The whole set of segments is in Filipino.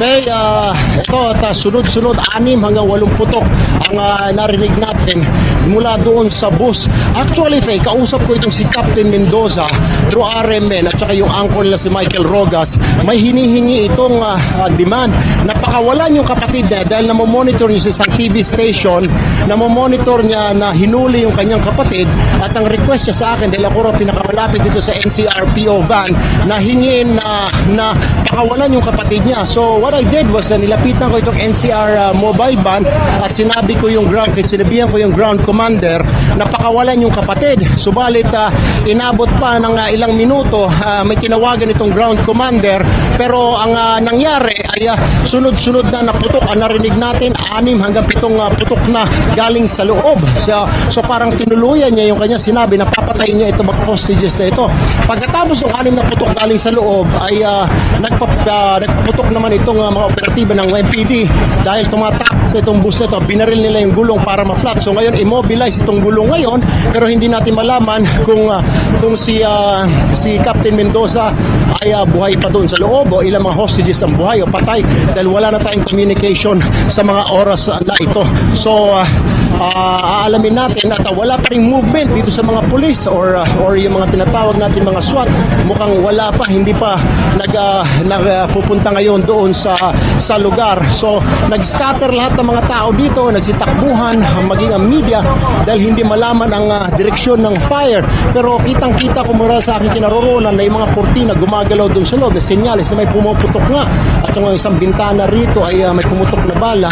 Okay, ito at sunod-sunod 6 hanggang 8 putok ang narinig natin mula doon sa bus. Actually, Faye, kausap ko itong si Captain Mendoza through RMN at saka yung uncle na si Michael Rogas. May hinihingi itong demand. Napakawalan yung kapatid niya dahil namomonitor niya sa isang TV station, namomonitor niya na hinuli yung kanyang kapatid at ang request niya sa akin dahil ako raw pinakamalapit dito sa NCRPO van na hingin na pakawalan yung kapatid niya. So what I did was nilapitan ko itong NCR mobile van at sinabi ko yung ground, sinabihan ko yung ground commander na pakawalan yung kapatid. Subalit inabot pa ng ilang minuto, may tinawagan itong ground commander, pero ang nangyari ay sunod-sunod na naputok. Ang narinig natin 6 hanggang 7 putok na galing sa loob. So parang tinuluyan niya yung kanya sinabi na papatayin niya ito mga hostages na ito. Pagkatapos ng 6 na putok galing sa loob ay nagputok naman itong mga operatiba ng MPD dahil tumatak sa itong bus na ito. Binaril nila yung gulong para ma-flat. So ngayon immobilize itong gulong ngayon, pero hindi natin malaman kung si Captain Mendoza ay buhay pa doon sa loob o ilang mga hostages ang buhay o patay dahil wala na tayong communication sa mga oras na ito. So aalamin natin at wala pa ring movement dito sa mga pulis or yung mga tinatawag natin mga SWAT. Mukhang wala pa, hindi pa nagpupunta ngayon doon sa lugar. So nag-scatter lahat ng mga tao dito, nagsitakbuhan maging ang media dahil hindi malaman ang direksyon ng fire. Pero kitang-kita ko mula sa aking kinaroroonan na yung mga kurtina gumagalaw doon sa loob, senyales na may pumuputok nga at yung isang bintana rito ay may pumutok na bala,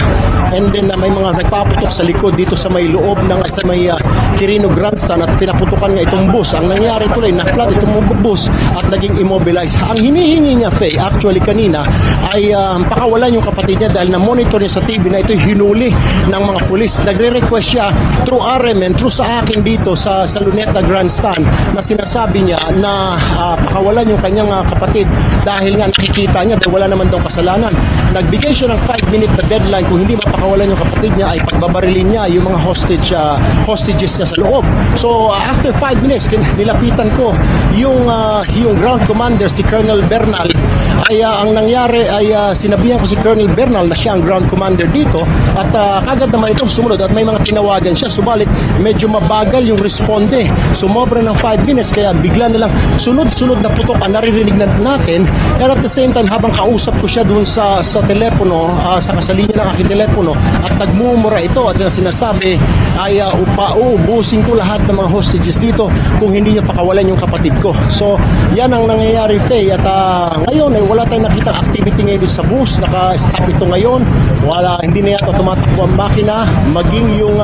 and then may mga nagpaputok sa likod dito sa may loob ng sa may Quirino Grandstand at pinaputukan nga itong bus. Ang nangyari tuloy na flat itong bus at naging immobilize. Ang hinihingi niya, Faye, actually kanina ay pakawalan yung kapatid niya dahil na-monitor niya sa TV na ito'y hinuli ng mga pulis. Nagre-request siya through RMN, through sa akin dito sa Luneta Grandstand na sinasabi niya na pakawalan yung kanyang kapatid dahil nga nakikita niya dahil wala naman daw kasalanan. Nagbigay siya ng 5-minute na deadline. Kung hindi mapakawalan yung kapatid niya ay pagbabarilin niya yung mga hostages niya sa loob. So after 5 minutes nilapitan ko yung ground commander si Colonel Bernal. Ay ang nangyari ay sinabihan ko si Colonel Bernal na siya ang ground commander dito at kagad naman itong sumunod at may mga tinawagan siya, subalit medyo mabagal yung responde. Sumobra ng 5 minutes kaya bigla na lang sunod-sunod na putok ang naririnig natin, and at the same time habang kausap ko siya doon sa telepono, sa kasalinya ng aking telepono at nagmumura ito at sinasabi ay uubusin ko lahat ng mga hostages dito kung hindi niya pakawalan yung kapatid ko. So yan ang nangyayari, Faye, at ngayon ay wala tayong nakitang activity ngayon sa bus. Naka-stop ito ngayon, hindi na yata tumatakbo ang makina, maging yung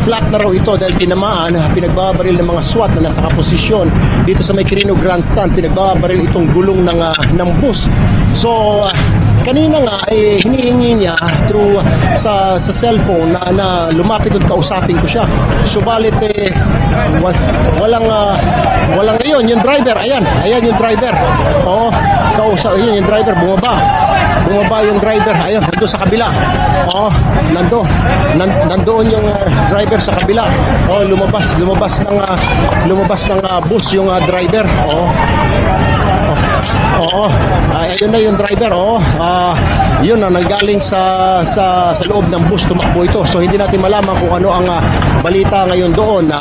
flat na raw ito dahil tinamaan. Pinagbabaril ng mga SWAT na nasa kaposisyon dito sa may Quirino Grandstand, pinagbabaril itong gulong ng bus. So kanina nga ay hinihingi niya through sa cellphone na lumapit at kausapin ko siya. Subalit walang ngayon yung driver, ayan yung driver. Oo, yun yung driver bumaba yung driver, ayun nandoon sa kabila. Oo, nandoon yung driver sa kabila. Oo, lumabas ng bus yung driver. Oo, ayun na yung driver. Yun na nanggaling sa loob ng bus, tumakbo ito. So hindi natin malaman kung ano ang balita ngayon doon.